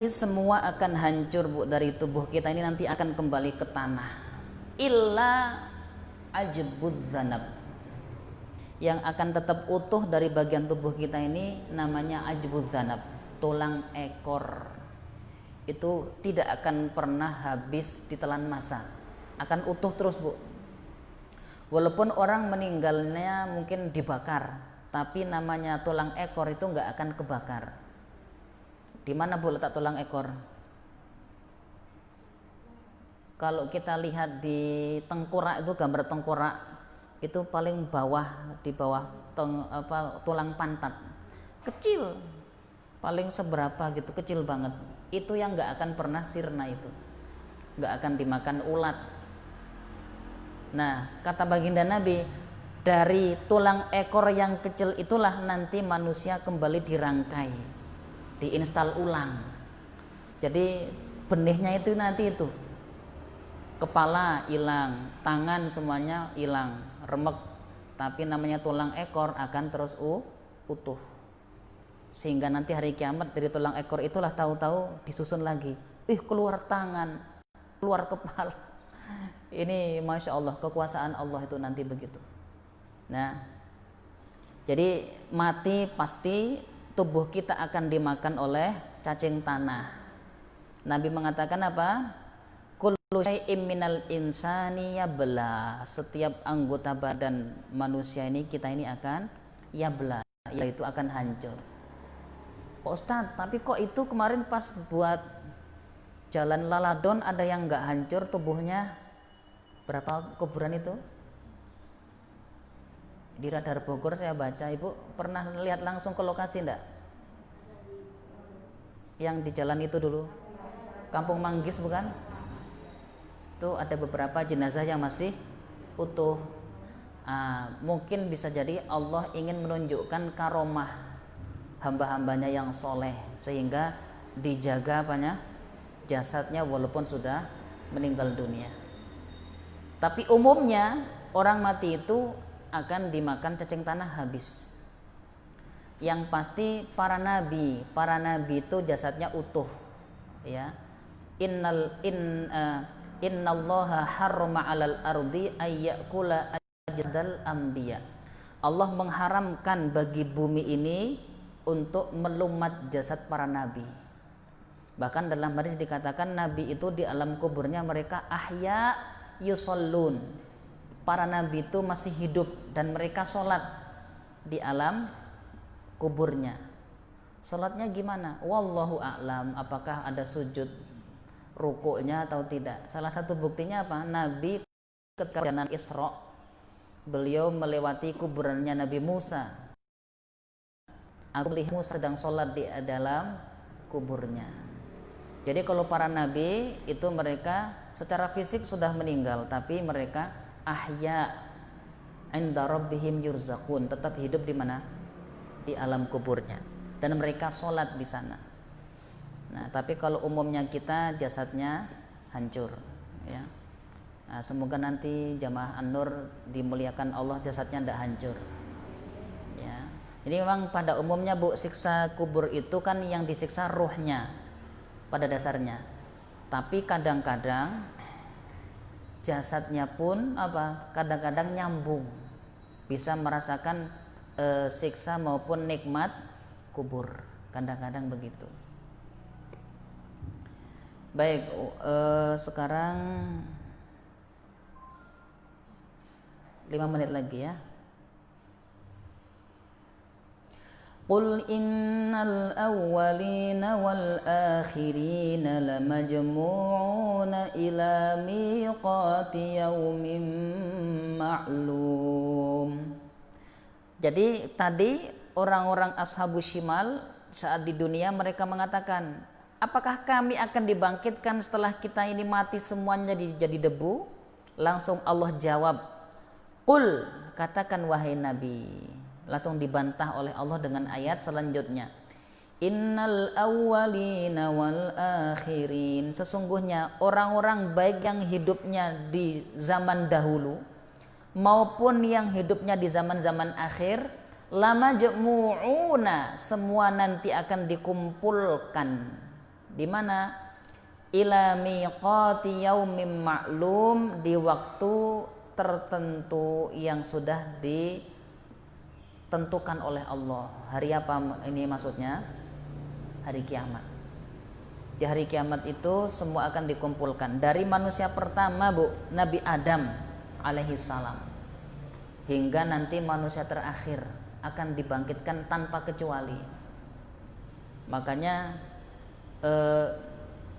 Semua akan hancur, Bu, dari tubuh kita ini nanti akan kembali ke tanah. Illa ajbuz zanab. Yang akan tetap utuh dari bagian tubuh kita ini namanya ajbuz zanab, tulang ekor. Itu tidak akan pernah habis ditelan masa. Akan utuh terus, Bu. Walaupun orang meninggalnya mungkin dibakar, tapi namanya tulang ekor itu nggak akan kebakar. Di mana, Bu, letak tulang ekor? Kalau kita lihat di tengkorak itu, gambar tengkorak itu paling bawah, di bawah tulang pantat, kecil, paling seberapa gitu, kecil banget. Itu yang nggak akan pernah sirna, itu nggak akan dimakan ulat. Nah, kata baginda Nabi, dari tulang ekor yang kecil itulah nanti manusia kembali dirangkai, diinstal ulang. Jadi benihnya itu nanti itu, kepala hilang, tangan semuanya hilang, remek, tapi namanya tulang ekor akan terus utuh. Sehingga nanti hari kiamat dari tulang ekor itulah tahu-tahu disusun lagi, keluar tangan, keluar kepala. Ini Masya Allah, kekuasaan Allah itu nanti begitu. Nah, jadi mati pasti, tubuh kita akan dimakan oleh cacing tanah. Nabi mengatakan apa? Kullu syai'in minal insani yabla. Setiap anggota badan manusia ini, kita ini akan yabla, yaitu akan hancur. Pak Ustadz, tapi kok itu kemarin pas buat jalan Laladon ada yang nggak hancur tubuhnya? Berapa kuburan itu? Di Radar Bogor saya baca. Ibu pernah lihat langsung ke lokasi enggak? Yang di jalan itu dulu, Kampung Manggis bukan? Itu ada beberapa jenazah yang masih utuh. Mungkin bisa jadi Allah ingin menunjukkan karomah hamba-hambanya yang soleh, sehingga dijaga jasadnya walaupun sudah meninggal dunia. Tapi umumnya orang mati itu akan dimakan cacing tanah habis. Yang pasti para nabi itu jasadnya utuh, ya. Innallaha harrama 'alal ardi ayyakula ajdal anbiya. Allah mengharamkan bagi bumi ini untuk melumat jasad para nabi. Bahkan dalam hadis dikatakan nabi itu di alam kuburnya mereka ahya yusallun. Para nabi itu masih hidup dan mereka sholat di alam kuburnya. Sholatnya gimana? Wallahu a'lam, apakah ada sujud rukuknya atau tidak. Salah satu buktinya apa? Nabi ketika perjalanan Isra, beliau melewati kuburannya Nabi Musa. Aku melihat Musa sedang sholat di dalam kuburnya. Jadi kalau para nabi itu mereka secara fisik sudah meninggal, tapi mereka ahya inda rabbihim yurzaqun, tetap hidup di mana? Di alam kuburnya, dan mereka sholat di sana. Nah, tapi kalau umumnya kita jasadnya hancur, ya. Nah, semoga nanti jamaah An-Nur dimuliakan Allah, jasadnya tidak hancur, ya. Jadi memang pada umumnya, Bu, siksa kubur itu kan yang disiksa ruhnya pada dasarnya. Tapi kadang-kadang jasadnya pun kadang-kadang nyambung, bisa merasakan siksa maupun nikmat kubur, kadang-kadang begitu. Baik, sekarang 5 menit lagi ya. Qul innal awwalina wal akhirina lamajmu'una ila miqati yaumin ma'lum. Jadi tadi orang-orang ashabus shimal saat di dunia mereka mengatakan, apakah kami akan dibangkitkan setelah kita ini mati semuanya jadi debu? Langsung Allah jawab, Qul, katakan wahai Nabi. Langsung dibantah oleh Allah dengan ayat selanjutnya, Innal awwalina wal akhirin. Sesungguhnya orang-orang baik yang hidupnya di zaman dahulu maupun yang hidupnya di zaman-zaman akhir, lamajmu'una, semua nanti akan dikumpulkan Di mana? Ila miqati yaumin ma'lum, di waktu tertentu yang sudah ditentukan oleh Allah. Hari apa ini maksudnya? Hari kiamat. Di hari kiamat itu semua akan dikumpulkan. Dari manusia pertama, Bu, Nabi Adam alaihi salam, hingga nanti manusia terakhir akan dibangkitkan tanpa kecuali. Makanya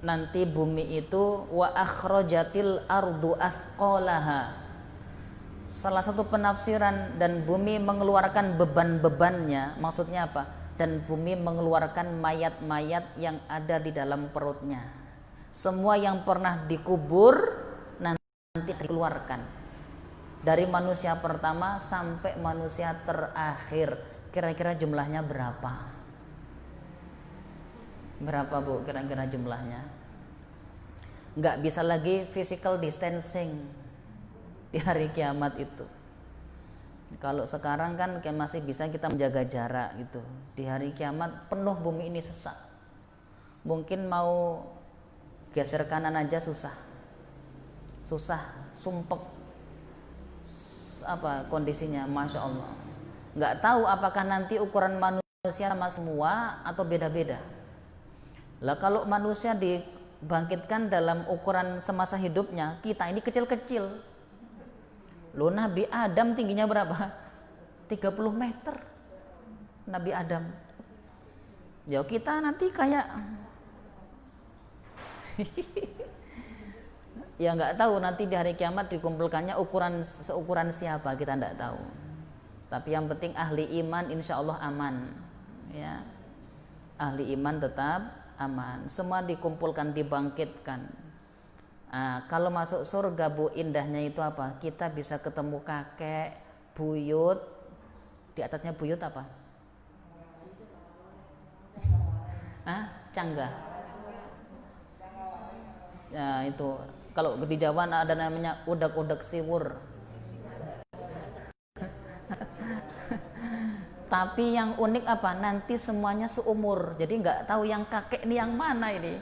nanti bumi itu wa akhrajatil ardu athqalaha. Salah satu penafsiran, dan bumi mengeluarkan beban-bebannya, maksudnya apa? Dan bumi mengeluarkan mayat-mayat yang ada di dalam perutnya. Semua yang pernah dikubur nanti dikeluarkan. Dari manusia pertama sampai manusia terakhir. Kira-kira jumlahnya berapa? Berapa, Bu, kira-kira jumlahnya? Nggak bisa lagi physical distancing di hari kiamat itu. Kalau sekarang kan masih bisa kita menjaga jarak gitu. Di hari kiamat penuh bumi ini sesak. Mungkin mau geser kanan aja susah. Susah, sumpek. Apa kondisinya, Masya Allah. Nggak tahu apakah nanti ukuran manusia sama semua atau beda-beda. Lah kalau manusia dibangkitkan dalam ukuran semasa hidupnya, kita ini kecil-kecil. Loh, Nabi Adam tingginya berapa? 30 meter. Nabi Adam. Ya kita nanti kayak ya nggak tahu nanti di hari kiamat dikumpulkannya seukuran siapa, kita nggak tahu. Tapi yang penting ahli iman insya Allah aman. Ya, ahli iman tetap aman. Semua dikumpulkan, dibangkitkan. Kalau masuk surga, Bu, indahnya itu apa? Kita bisa ketemu kakek, buyut. Di atasnya buyut apa? Canggah. Ya itu. Kalau di Jawa ada namanya udak-udak siwur. Tapi yang unik apa? Nanti semuanya seumur. Jadi nggak tahu yang kakek ini yang mana ini.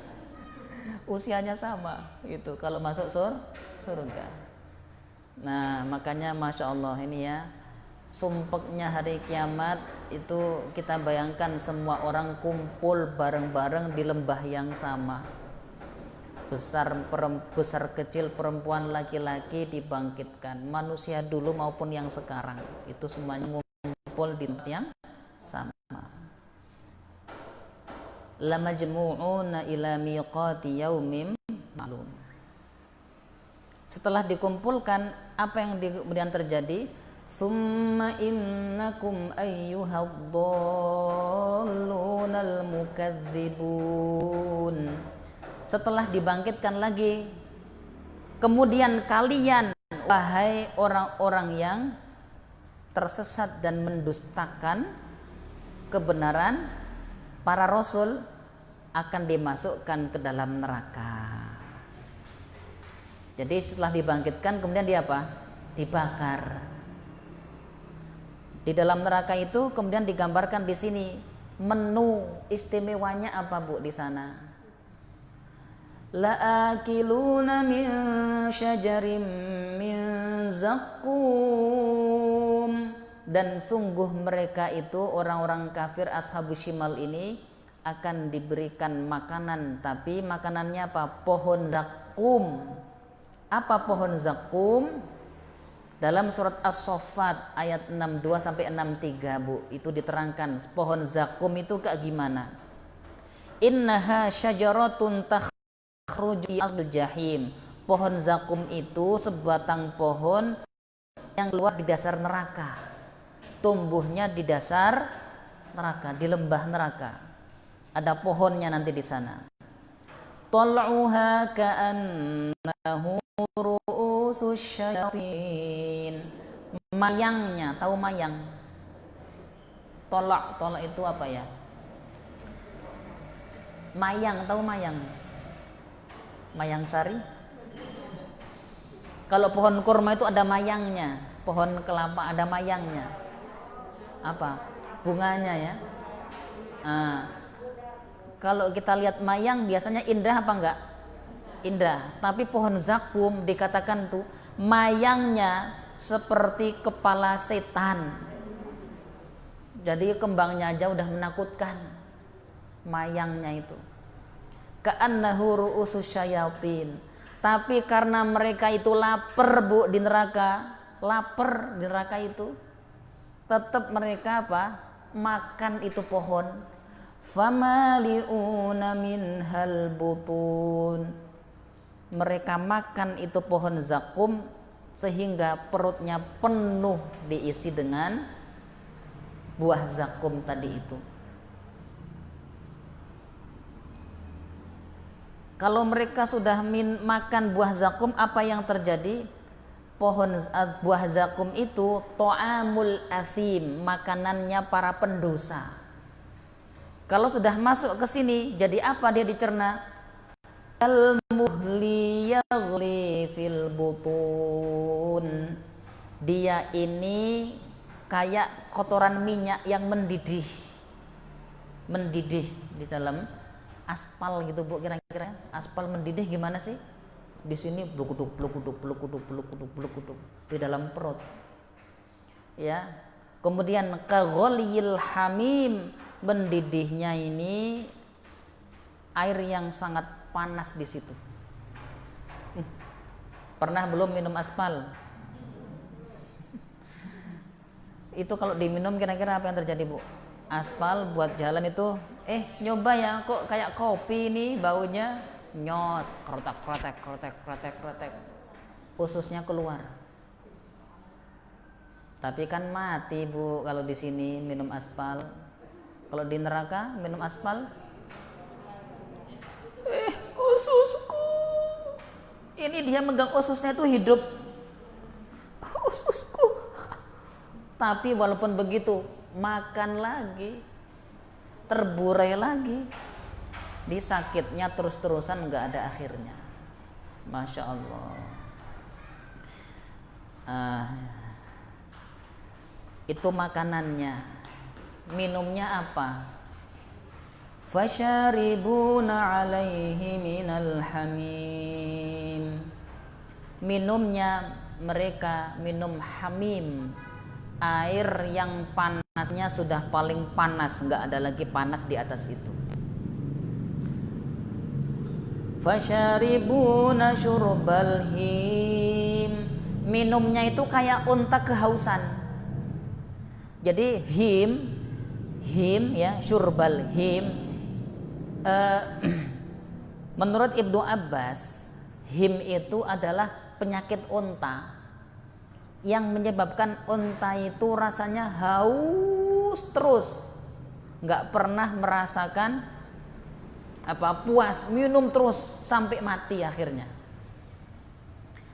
Usianya sama gitu kalau masuk surga. Nah, makanya Masya Allah ini ya, sumpeknya hari kiamat itu kita bayangkan semua orang kumpul bareng-bareng di lembah yang sama. Besar kecil, perempuan, laki-laki dibangkitkan. Manusia dulu maupun yang sekarang itu semuanya ngumpul di tempat yang sama. Lamajmu'una ila miqati yaumin ma'lum. Setelah dikumpulkan, apa yang kemudian terjadi? Summa innakum ayyuhad-dallunal mukadzibun. Setelah dibangkitkan lagi, kemudian kalian, wahai orang-orang yang tersesat dan mendustakan kebenaran para rasul, akan dimasukkan ke dalam neraka. Jadi setelah dibangkitkan kemudian dia apa? Dibakar. Di dalam neraka itu kemudian digambarkan di sini menu istimewanya apa, Bu, di sana? La'akiluna min syajarin min zaqqum. Dan sungguh mereka itu orang-orang kafir ashabus shimal ini akan diberikan makanan, tapi makanannya apa? Pohon zakum. Apa pohon zakum? Dalam surat As-Saffat ayat 62 sampai 63, Bu, itu diterangkan pohon zakum itu kayak gimana. Innaha syajaratun takhruju asl jahim. Pohon zakum itu sebatang pohon yang keluar di dasar neraka. Tumbuhnya di dasar neraka, di lembah neraka. Ada pohonnya nanti di sana. Tal'uha ka'annahu ru'usus syayatin. Mayangnya, tahu mayang? Tolak itu apa ya? Mayang, tahu mayang? Mayang sari. Kalau pohon kurma itu ada mayangnya, pohon kelapa ada mayangnya. Apa? Bunganya ya. Kalau kita lihat mayang biasanya indah apa enggak? Indah. Tapi pohon zakum dikatakan tuh mayangnya seperti kepala setan. Jadi kembangnya aja udah menakutkan. Mayangnya itu. Ka'annahu ru'usus syayatin. Tapi karena mereka itu lapar Bu di neraka, lapar di neraka itu, tetap mereka apa? Makan itu pohon. Famali'una minhal butun. Mereka makan itu pohon zakum sehingga perutnya penuh diisi dengan buah zakum tadi itu. Kalau mereka sudah makan buah zakum, apa yang terjadi? Buah zakum itu to'amul asim, makanannya para pendosa. Kalau sudah masuk ke sini, jadi apa dia dicerna? Al-muhli yaghli fil butun. Dia ini kayak kotoran minyak yang mendidih. Mendidih di dalam aspal gitu Bu, kira-kira. Aspal mendidih gimana sih? Di sini blukuduk di dalam perut. Ya. Kemudian kagholiyil hamim, mendidihnya ini air yang sangat panas di situ. Pernah belum minum aspal? Itu kalau diminum kira-kira apa yang terjadi Bu? Aspal buat jalan itu, nyoba ya, kok kayak kopi nih baunya, nyos, krotek, ususnya keluar. Tapi kan mati Bu kalau di sini minum aspal. Kalau di neraka minum aspal, ususku. Ini dia megang ususnya itu hidup. Ususku. Tapi walaupun begitu, makan lagi, terburai lagi. Di sakitnya terus-terusan nggak ada akhirnya. Masya Allah. Itu makanannya. Minumnya apa? Fasyaribuna alaihi minal hamim. Minumnya mereka minum hamim, air yang panasnya sudah paling panas, nggak ada lagi panas di atas itu. Fasyaribuna syurbal him. Minumnya itu kayak unta kehausan. Jadi him ya, syurbal him. Menurut Ibnu Abbas, him itu adalah penyakit unta yang menyebabkan unta itu rasanya haus terus, nggak pernah merasakan puas, minum terus sampai mati akhirnya.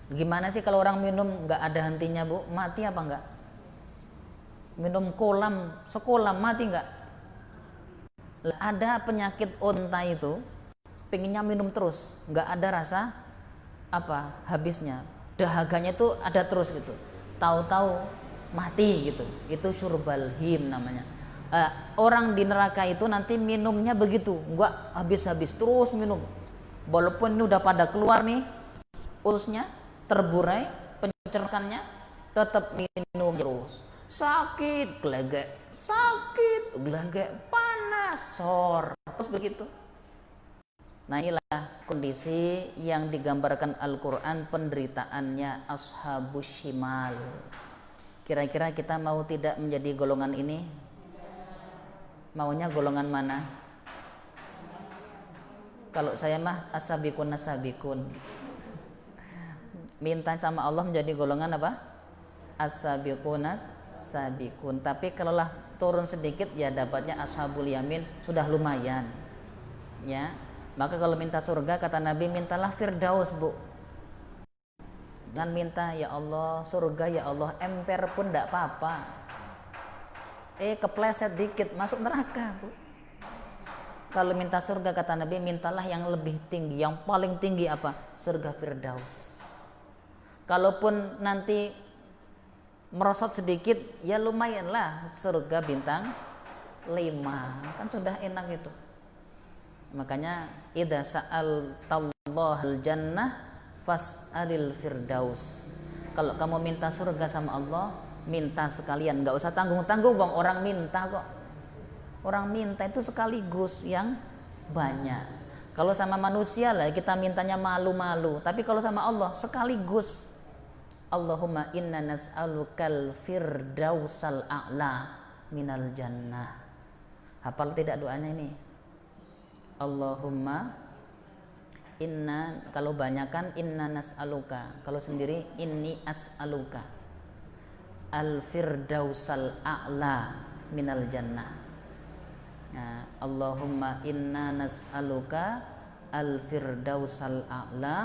Gimana sih kalau orang minum nggak ada hentinya Bu? Mati apa enggak? Minum kolam sekolah mati nggak? Ada penyakit unta itu pengennya minum terus, nggak ada rasa habisnya, dahaganya itu ada terus gitu, tahu-tahu mati gitu. Itu syurbal him namanya. Orang di neraka itu nanti minumnya begitu, nggak habis-habis, terus minum, walaupun ini udah pada keluar nih ususnya, terburai pencernaannya, tetap minum terus. Sakit, gelegek, panas, sor, terus begitu. Nah inilah kondisi yang digambarkan Al-Quran, penderitaannya ashabus shimal. Kira-kira kita mau tidak menjadi golongan ini? Maunya golongan mana? Kalau saya mah as-sabiqun as-sabiqun. Minta sama Allah menjadi golongan apa? As-sabiqun as-sabiqun. Tapi kalaulah turun sedikit ya dapatnya ashabul yamin, sudah lumayan. Ya. Maka kalau minta surga kata Nabi, mintalah firdaus Bu. Jangan minta ya Allah surga, ya Allah emper pun tidak apa-apa. Kepleset dikit masuk neraka Bu. Kalau minta surga kata Nabi, mintalah yang lebih tinggi, yang paling tinggi apa? Surga firdaus. Kalaupun nanti merosot sedikit, ya lumayanlah surga bintang 5, kan sudah enak itu. Makanya idza sa'altallahal jannah fas'alil firdaus. Kalau kamu minta surga sama Allah, minta sekalian, nggak usah tanggung-tanggung bang, orang minta kok. Orang minta itu sekaligus yang banyak. Kalau sama manusia lah kita mintanya malu-malu, tapi kalau sama Allah sekaligus. Allahumma inna nas'alukal firdausal a'la minal jannah. Hafal tidak doanya ini? Allahumma inna, kalau banyak kan inna nas'aluka, kalau sendiri inni as'aluka al firdausal a'la minal jannah. Nah, Allahumma inna nas'aluka al firdausal a'la